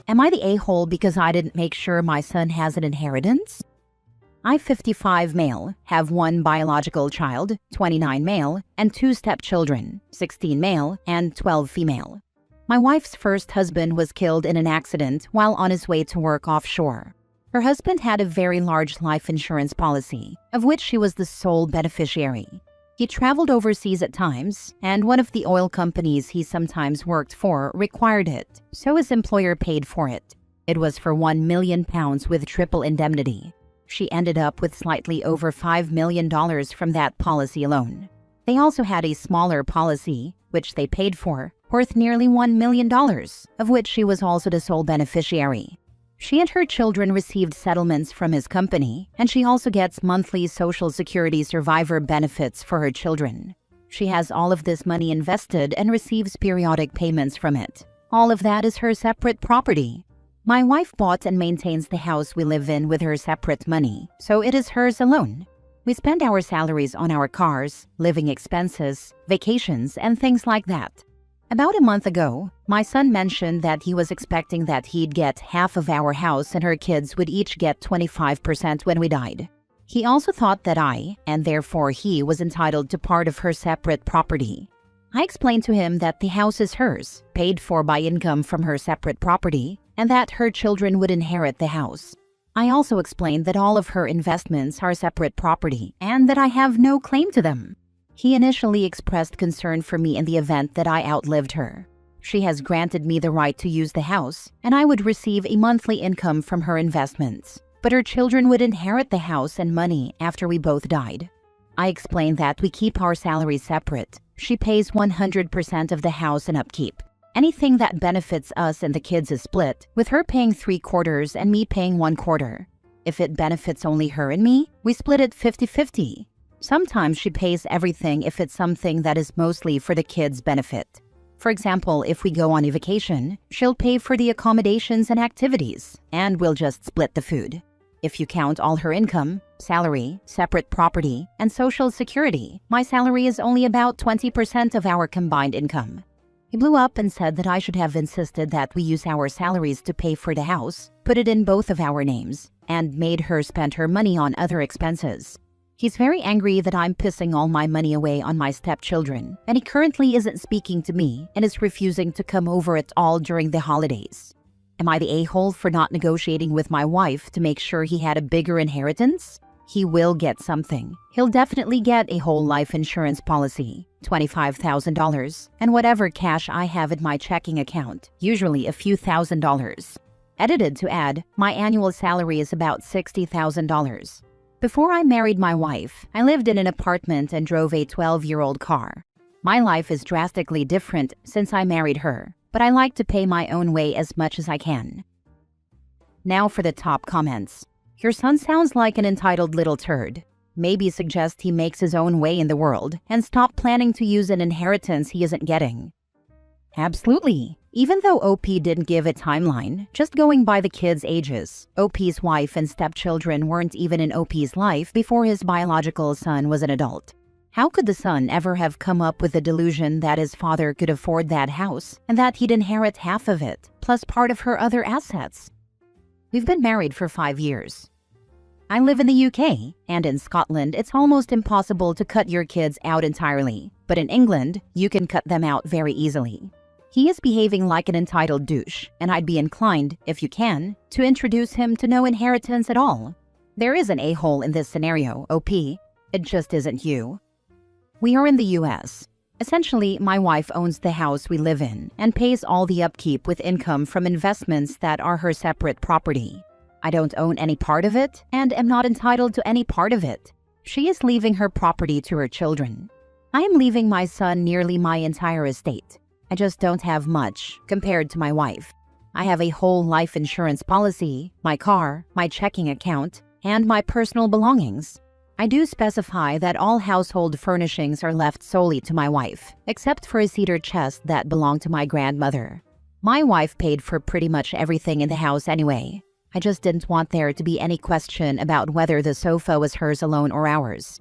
Am I the a-hole because I didn't make sure my son has an inheritance? I, 55 male, have 1 biological child, 29 male, and 2 stepchildren, 16 male and 12 female. My wife's first husband was killed in an accident while on his way to work offshore. Her husband had a very large life insurance policy, of which she was the sole beneficiary. He traveled overseas at times, and one of the oil companies he sometimes worked for required it, so his employer paid for it. It was for £1 million with triple indemnity. She ended up with slightly over $5 million from that policy alone. They also had a smaller policy, which they paid for, worth nearly $1 million, of which she was also the sole beneficiary. She and her children received settlements from his company, and she also gets monthly Social Security survivor benefits for her children. She has all of this money invested and receives periodic payments from it. All of that is her separate property. My wife bought and maintains the house we live in with her separate money, so it is hers alone. We spend our salaries on our cars, living expenses, vacations, and things like that. About a month ago, my son mentioned that he was expecting that he'd get half of our house and her kids would each get 25% when we died. He also thought that I, and therefore he, was entitled to part of her separate property. I explained to him that the house is hers, paid for by income from her separate property, and that her children would inherit the house. I also explained that all of her investments are separate property and that I have no claim to them. He initially expressed concern for me in the event that I outlived her. She has granted me the right to use the house, and I would receive a monthly income from her investments, but her children would inherit the house and money after we both died. I explained that we keep our salaries separate. She pays 100% of the house and upkeep. Anything that benefits us and the kids is split, with her paying 3/4 and me paying 1/4. If it benefits only her and me, we split it 50-50. Sometimes she pays everything if it's something that is mostly for the kids' benefit. For example, if we go on a vacation, she'll pay for the accommodations and activities, and we'll just split the food. If you count all her income, salary, separate property, and Social Security, my salary is only about 20% of our combined income. He blew up and said that I should have insisted that we use our salaries to pay for the house, put it in both of our names, and made her spend her money on other expenses. He's very angry that I'm pissing all my money away on my stepchildren, and he currently isn't speaking to me and is refusing to come over at all during the holidays. Am I the a-hole for not negotiating with my wife to make sure he had a bigger inheritance? He will get something. He'll definitely get a whole life insurance policy, $25,000, and whatever cash I have in my checking account, usually a few $1,000s. Edited to add, my annual salary is about $60,000. Before I married my wife, I lived in an apartment and drove a 12-year-old car. My life is drastically different since I married her, but I like to pay my own way as much as I can. Now for the top comments. Your son sounds like an entitled little turd. Maybe suggest he makes his own way in the world and stop planning to use an inheritance he isn't getting. Absolutely. Even though OP didn't give a timeline, just going by the kids' ages, OP's wife and stepchildren weren't even in OP's life before his biological son was an adult. How could the son ever have come up with the delusion that his father could afford that house and that he'd inherit half of it, plus part of her other assets? We've been married for 5 years. I live in the UK, and in Scotland it's almost impossible to cut your kids out entirely, but in England, you can cut them out very easily. He is behaving like an entitled douche, and I'd be inclined, if you can, to introduce him to no inheritance at all. There is an a-hole in this scenario, OP. It just isn't you. We are in the US. Essentially, my wife owns the house we live in and pays all the upkeep with income from investments that are her separate property. I don't own any part of it and am not entitled to any part of it. She is leaving her property to her children. I am leaving my son nearly my entire estate. I just don't have much compared to my wife. I have a whole life insurance policy, my car, my checking account, and my personal belongings. I do specify that all household furnishings are left solely to my wife, except for a cedar chest that belonged to my grandmother. My wife paid for pretty much everything in the house anyway. I just didn't want there to be any question about whether the sofa was hers alone or ours.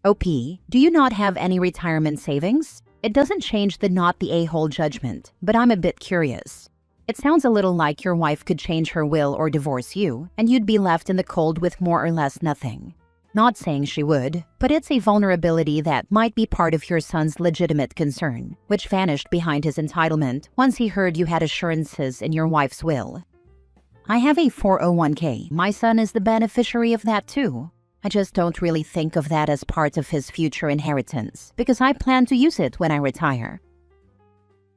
OP, do you not have any retirement savings? It doesn't change the not the a-hole judgment, but I'm a bit curious. It sounds a little like your wife could change her will or divorce you, and you'd be left in the cold with more or less nothing. Not saying she would, but it's a vulnerability that might be part of your son's legitimate concern, which vanished behind his entitlement once he heard you had assurances in your wife's will. I have a 401k. My son is the beneficiary of that too. I just don't really think of that as part of his future inheritance because I plan to use it when I retire.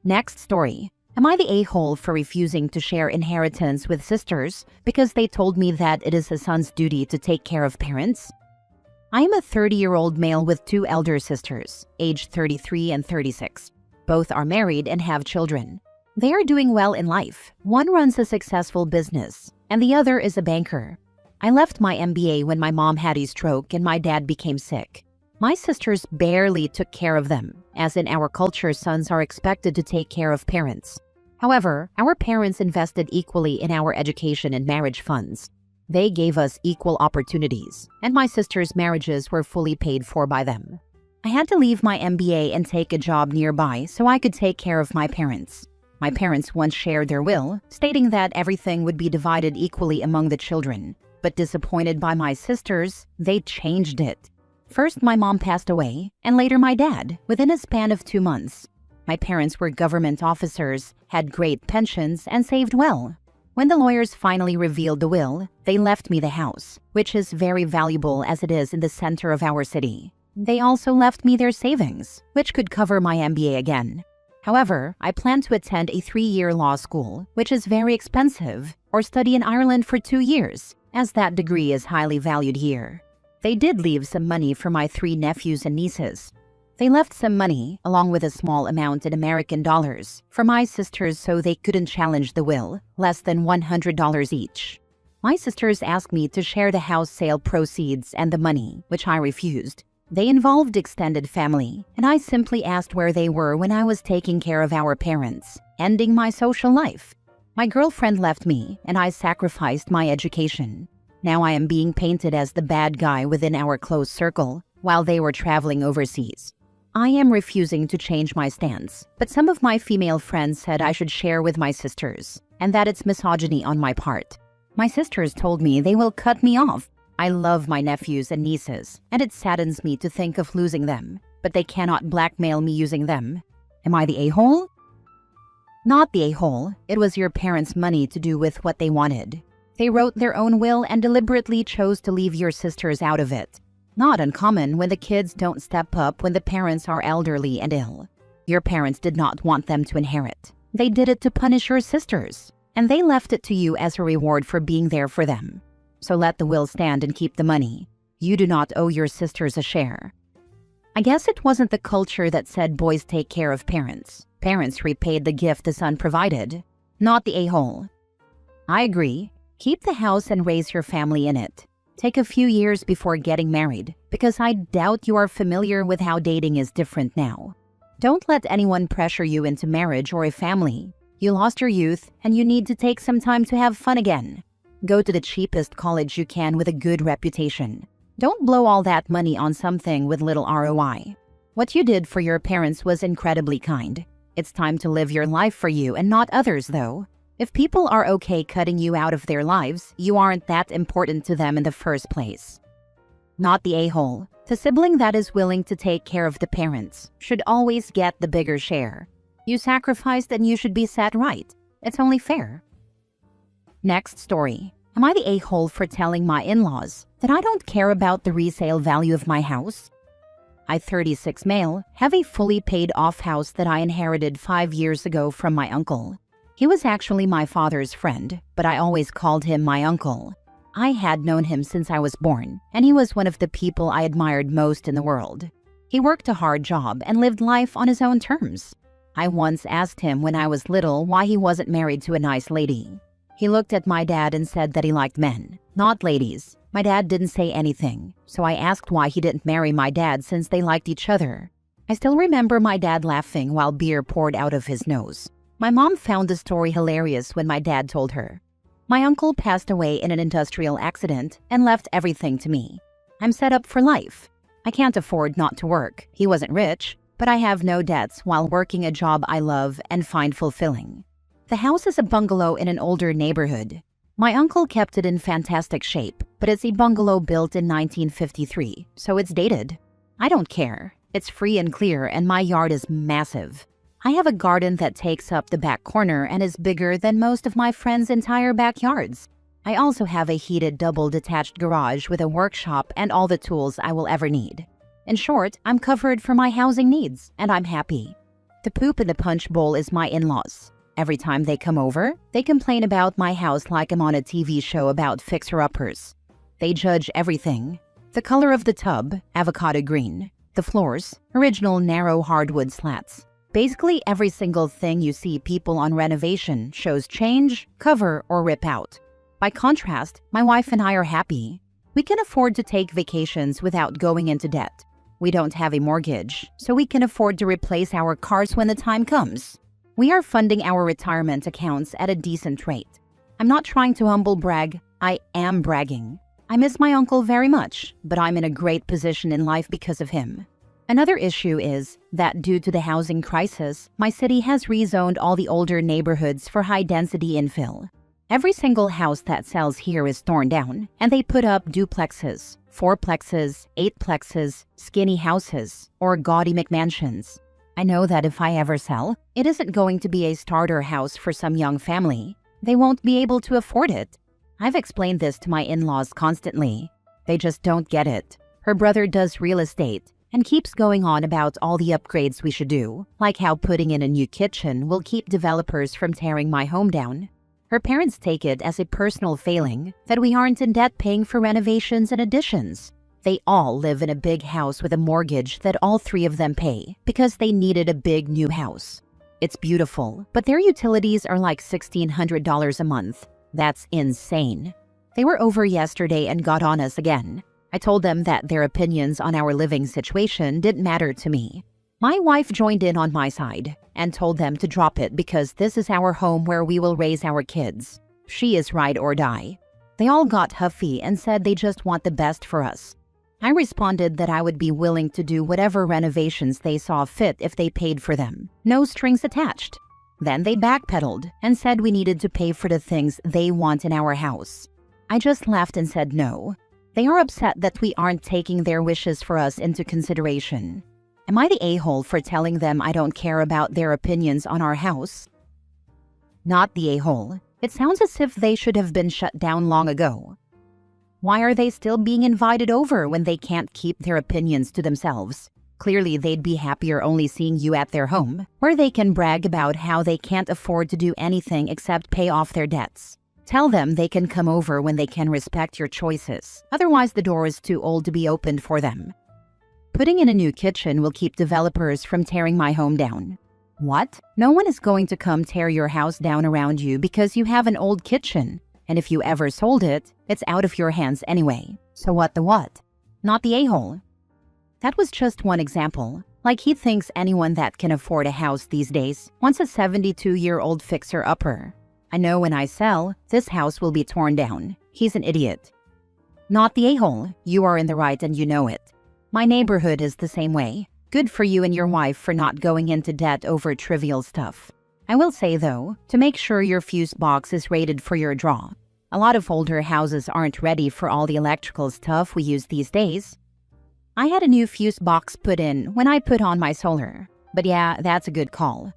Next story. Am I the a-hole for refusing to share inheritance with sisters because they told me that it is a son's duty to take care of parents? I am a 30-year-old male with two elder sisters, aged 33 and 36. Both are married and have children. They are doing well in life. One runs a successful business, and the other is a banker. I left my MBA when my mom had a stroke and my dad became sick. My sisters barely took care of them, as in our culture, sons are expected to take care of parents. However, our parents invested equally in our education and marriage funds. They gave us equal opportunities, and my sisters' marriages were fully paid for by them. I had to leave my MBA and take a job nearby so I could take care of my parents. My parents once shared their will, stating that everything would be divided equally among the children. But disappointed by my sisters, they changed it. First, my mom passed away, and later my dad, within a span of 2 months. My parents were government officers, had great pensions, and saved well. When the lawyers finally revealed the will, they left me the house, which is very valuable as it is in the center of our city. They also left me their savings, which could cover my MBA again. However, I plan to attend a 3-year law school, which is very expensive, or study in Ireland for 2 years, as that degree is highly valued here. They did leave some money for my 3 nephews and nieces. They left some money, along with a small amount in American dollars, for my sisters so they couldn't challenge the will, less than $100 each. My sisters asked me to share the house sale proceeds and the money, which I refused. They involved extended family, and I simply asked where they were when I was taking care of our parents, ending my social life. My girlfriend left me, and I sacrificed my education. Now I am being painted as the bad guy within our close circle, while they were traveling overseas. I am refusing to change my stance, but some of my female friends said I should share with my sisters, and that it's misogyny on my part. My sisters told me they will cut me off. I love my nephews and nieces, and it saddens me to think of losing them, but they cannot blackmail me using them. Am I the a-hole? Not the a-hole. It was your parents' money to do with what they wanted. They wrote their own will and deliberately chose to leave your sisters out of it. Not uncommon when the kids don't step up when the parents are elderly and ill. Your parents did not want them to inherit. They did it to punish your sisters, and they left it to you as a reward for being there for them. So let the will stand and keep the money. You do not owe your sisters a share. I guess it wasn't the culture that said boys take care of parents. Parents repaid the gift the son provided. Not the a-hole. I agree. Keep the house and raise your family in it. Take a few years before getting married, because I doubt you are familiar with how dating is different now. Don't let anyone pressure you into marriage or a family. You lost your youth, and you need to take some time to have fun again. Go to the cheapest college you can with a good reputation. Don't blow all that money on something with little ROI. What you did for your parents was incredibly kind. It's time to live your life for you and not others, though. If people are okay cutting you out of their lives, you aren't that important to them in the first place. Not the a-hole. The sibling that is willing to take care of the parents should always get the bigger share. You sacrificed and you should be set right. It's only fair. Next story. Am I the a-hole for telling my in-laws that I don't care about the resale value of my house? I, 36 male, have a fully paid off house that I inherited 5 years ago from my uncle. He was actually my father's friend, but I always called him my uncle. I had known him since I was born, and he was one of the people I admired most in the world. He worked a hard job and lived life on his own terms. I once asked him when I was little why he wasn't married to a nice lady. He looked at my dad and said that he liked men, not ladies. My dad didn't say anything, so I asked why he didn't marry my dad since they liked each other. I still remember my dad laughing while beer poured out of his nose. My mom found the story hilarious when my dad told her. My uncle passed away in an industrial accident and left everything to me. I'm set up for life. I can't afford not to work. He wasn't rich, but I have no debts while working a job I love and find fulfilling. The house is a bungalow in an older neighborhood. My uncle kept it in fantastic shape, but it's a bungalow built in 1953, so it's dated. I don't care. It's free and clear, and my yard is massive. I have a garden that takes up the back corner and is bigger than most of my friends' entire backyards. I also have a heated double-detached garage with a workshop and all the tools I will ever need. In short, I'm covered for my housing needs, and I'm happy. The poop in the punch bowl is my in-laws. Every time they come over, they complain about my house like I'm on a TV show about fixer-uppers. They judge everything. The color of the tub, avocado green. The floors, original narrow hardwood slats. Basically every single thing you see people on renovation shows change, cover, or rip out. By contrast, my wife and I are happy. We can afford to take vacations without going into debt. We don't have a mortgage, so we can afford to replace our cars when the time comes. We are funding our retirement accounts at a decent rate. I'm not trying to humble brag, I am bragging. I miss my uncle very much, but I'm in a great position in life because of him. Another issue is that due to the housing crisis, my city has rezoned all the older neighborhoods for high-density infill. Every single house that sells here is torn down, and they put up duplexes, fourplexes, eightplexes, skinny houses, or gaudy McMansions. I know that if I ever sell, it isn't going to be a starter house for some young family. They won't be able to afford it. I've explained this to my in-laws constantly. They just don't get it. Her brother does real estate and keeps going on about all the upgrades we should do, like how putting in a new kitchen will keep developers from tearing my home down. Her parents take it as a personal failing that we aren't in debt paying for renovations and additions. They all live in a big house with a mortgage that all three of them pay because they needed a big new house. It's beautiful, but their utilities are like $1,600 a month. That's insane. They were over yesterday and got on us again. I told them that their opinions on our living situation didn't matter to me. My wife joined in on my side and told them to drop it because this is our home where we will raise our kids. She is ride or die. They all got huffy and said they just want the best for us. I responded that I would be willing to do whatever renovations they saw fit if they paid for them. No strings attached. Then they backpedaled and said we needed to pay for the things they want in our house. I just laughed and said no. They are upset that we aren't taking their wishes for us into consideration. Am I the a-hole for telling them I don't care about their opinions on our house? Not the a-hole. It sounds as if they should have been shut down long ago. Why are they still being invited over when they can't keep their opinions to themselves? Clearly, they'd be happier only seeing you at their home, where they can brag about how they can't afford to do anything except pay off their debts. Tell them they can come over when they can respect your choices. Otherwise, the door is too old to be opened for them. Putting in a new kitchen will keep developers from tearing my home down. What? No one is going to come tear your house down around you because you have an old kitchen. And if you ever sold it, it's out of your hands anyway. So what the what? Not the a-hole. That was just one example. Like he thinks anyone that can afford a house these days wants a 72-year-old fixer-upper. I know when I sell, this house will be torn down. He's an idiot. Not the a-hole. You are in the right and you know it. My neighborhood is the same way. Good for you and your wife for not going into debt over trivial stuff. I will say, though, to make sure your fuse box is rated for your draw. A lot of older houses aren't ready for all the electrical stuff we use these days. I had a new fuse box put in when I put on my solar. But yeah, that's a good call.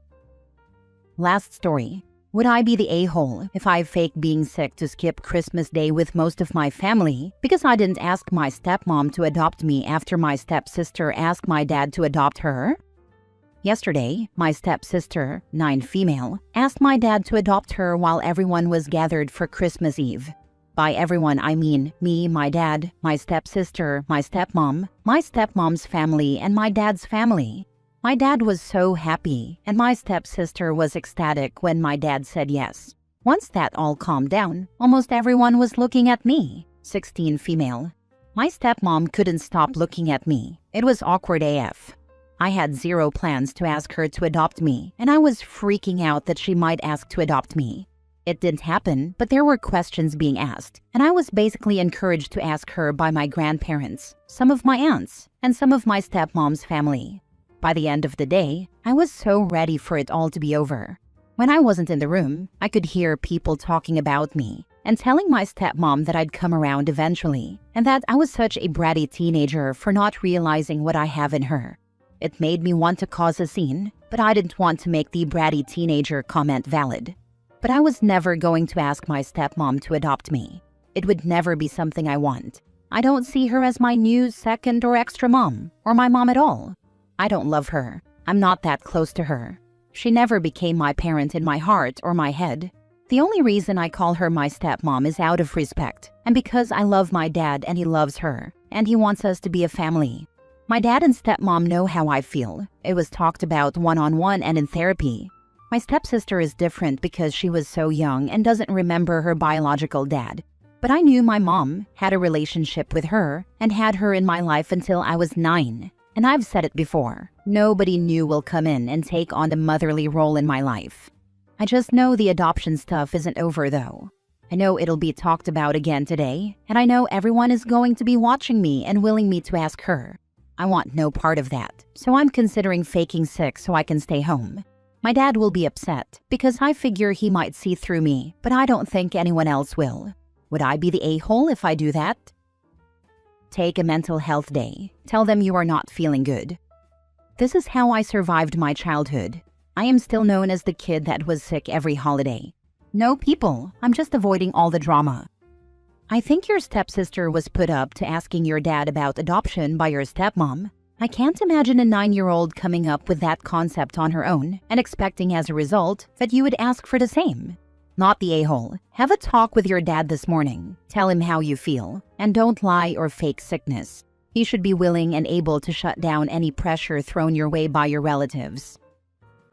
Last story. Would I be the a-hole if I faked being sick to skip Christmas Day with most of my family because I didn't ask my stepmom to adopt me after my stepsister asked my dad to adopt her? Yesterday, my stepsister, 9 female, asked my dad to adopt her while everyone was gathered for Christmas Eve. By everyone, I mean me, my dad, my stepsister, my stepmom's family, and my dad's family. My dad was so happy, and my stepsister was ecstatic when my dad said yes. Once that all calmed down, almost everyone was looking at me, 16 female. My stepmom couldn't stop looking at me. It was awkward AF. I had zero plans to ask her to adopt me, and I was freaking out that she might ask to adopt me. It didn't happen, but there were questions being asked, and I was basically encouraged to ask her by my grandparents, some of my aunts, and some of my stepmom's family. By the end of the day, I was so ready for it all to be over. When I wasn't in the room, I could hear people talking about me and telling my stepmom that I'd come around eventually and that I was such a bratty teenager for not realizing what I have in her. It made me want to cause a scene, but I didn't want to make the bratty teenager comment valid. But I was never going to ask my stepmom to adopt me. It would never be something I want. I don't see her as my new second or extra mom, or my mom at all. I don't love her. I'm not that close to her. She never became my parent in my heart or my head. The only reason I call her my stepmom is out of respect, and because I love my dad and he loves her, and he wants us to be a family. My dad and stepmom know how I feel. It was talked about one-on-one and in therapy. My stepsister is different because she was so young and doesn't remember her biological dad. But I knew my mom, had a relationship with her, and had her in my life until I was 9. And I've said it before, nobody new will come in and take on the motherly role in my life. I just know the adoption stuff isn't over though. I know it'll be talked about again today, and I know everyone is going to be watching me and willing me to ask her. I want no part of that, so I'm considering faking sick so I can stay home. My dad will be upset because I figure he might see through me, but I don't think anyone else will. Would I be the a-hole if I do that? Take a mental health day. Tell them you are not feeling good. This is how I survived my childhood. I am still known as the kid that was sick every holiday. No people, I'm just avoiding all the drama. I think your stepsister was put up to asking your dad about adoption by your stepmom. I can't imagine a 9-year-old coming up with that concept on her own and expecting as a result that you would ask for the same. Not the a-hole. Have a talk with your dad this morning. Tell him how you feel. And don't lie or fake sickness. He should be willing and able to shut down any pressure thrown your way by your relatives.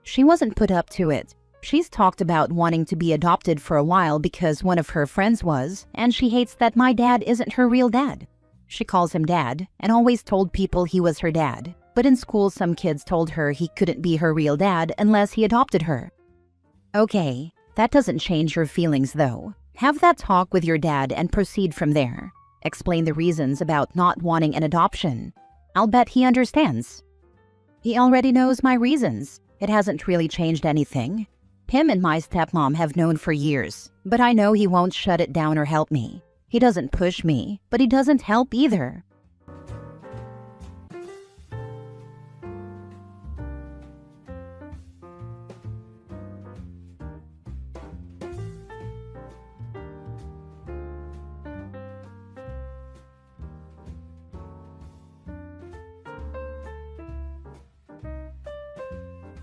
She wasn't put up to it. She's talked about wanting to be adopted for a while because one of her friends was, and she hates that my dad isn't her real dad. She calls him dad and always told people he was her dad. But in school, some kids told her he couldn't be her real dad unless he adopted her. Okay, that doesn't change your feelings though. Have that talk with your dad and proceed from there. Explain the reasons about not wanting an adoption. I'll bet he understands. He already knows my reasons. It hasn't really changed anything. Him and my stepmom have known for years, but I know he won't shut it down or help me. He doesn't push me, but he doesn't help either.